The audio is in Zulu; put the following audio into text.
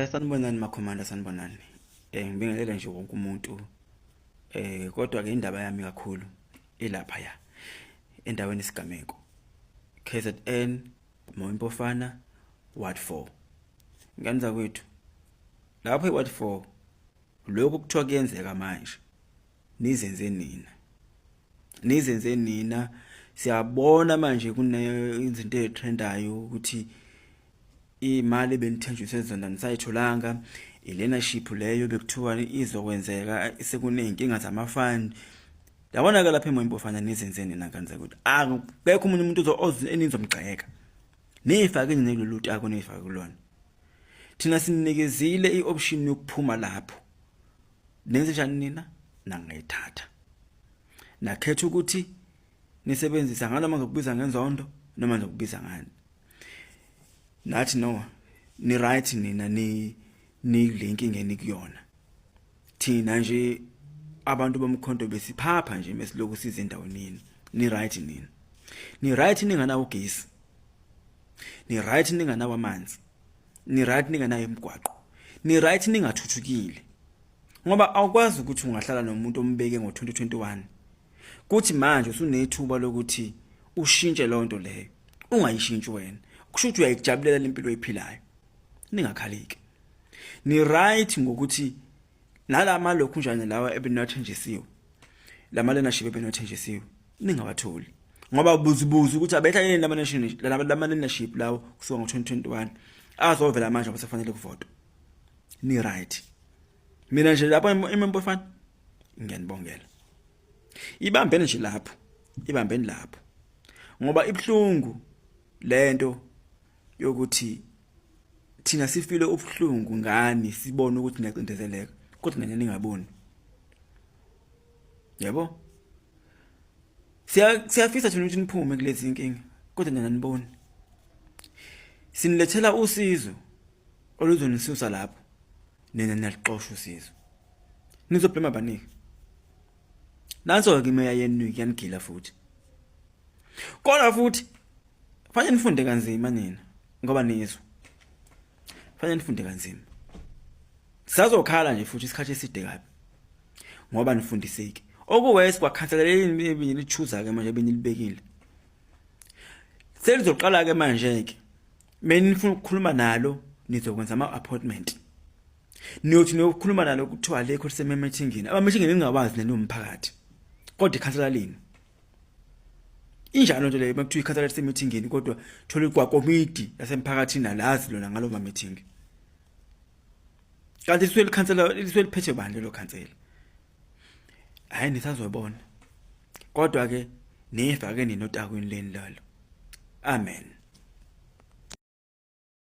Sanibonani makhomanda, sanibonani. Ngibingelela nje wonke umuntu. Kodwa ke indaba yami kakhulu ilapha ya endaweni Sigameko. KZN Moimpofana Ward 4. Nganza kwethu. Lapha eWard 4 lokho kuthiwa kuyenzeka manje. Nizenze nina. Siyabona manje izinto ezitrendayo ukuthi imali benithenjiswe zona nisayitholanga, i-leadership leyo bekuthiwa izokwenzeka sekuneyinkinga zamafund. Yabona ke lapha eMoimpofana nizenze nina kanze ukuthi akekho umunye umuntu enizomgxeka. Nifake nelolu tako nifake kulona. Thina sinikezile ioption yokuphuma lapho. Nenze njani nina? Nangayithatha. Nakhetha ukuthi nisebenzisa ngalo manje ukubiza ngenzondo noma nje ukubiza ngani. Nathi no ni right nina ni linking enikuyona. Thina nje abantu bomkhonto besiphapha nje mesiloku size endaweni. Ni right nina. Ni right ninganawo ugesi. Ni right ninganawo amanzi. Ni right ninganayo imigwaqo. Ni right ningathuthukile. Ngoba awukwazi ukuthi ungahlala nomuntu ombeke ngo2021. Kuthi manje usunethuba lokuthi ushintshe lonto leyo. Ungayishintshi wena. Kusho ukuthi uyayijabulela impilo oyiphilayo. Ningakhaliki. Ni right ngokuthi nalama lokhu njani lawa ebenathenjisiwe. Lama leadership ebenathenjisiwe. Ningabatholi. Ngoba buzibuza ukuthi abetha yini lama leadership lawo kusuka ngo2021 azovela manje abasefanele kuvoto. Ni right. Mina nje lapha eMoimpofana ngiyanibongela. Ibambene nje lapho. Ibambene lapho. Ngoba ibhlungu lento yokuthi thina sifile ubhlungu ngani sibone ukuthi niyacindezeleka kodwa nina ningaboni. Yebo? Siyafisa thina ukuthi niphume kulezi inkinga kodwa nina niboni. Sinilethela usizo oluzonisusa lapho. Nina niyaqoqa usizo. Nizoblema abaniki. Nanso ke imeya yenu yanigila futhi. Kodwa futhi fanele nifunde kanzima nina ngoba nizwe. Fanele nifunde kanzima. Sizazokhala nje futhi isikhathi eside kabi. Ngoba nifundiseke. Okuwese kwakhanseleleni benichuza ke manje benilibekile. Selizoqala ke manje ke. Mina nifuna ukukhuluma nalo nizokwenza ama-appointment. Niyothi nokukhuluma nalo kuthiwa lekho lisememethingini. Aba-meeting ningawazi nalo umphakathi. Kodwa ikhansela lini? Injalo nje leyo makuthiwa ikhansela lisemethingini kodwa thola kwa committee yasemphakathini nalazi lona ngalo ma meeting. Kanti iswele ikhansela lisweliphethe bani lo khansela? Hayi nisazobona. Kodwa ke nifake ninotakwini leni lalo. Amen.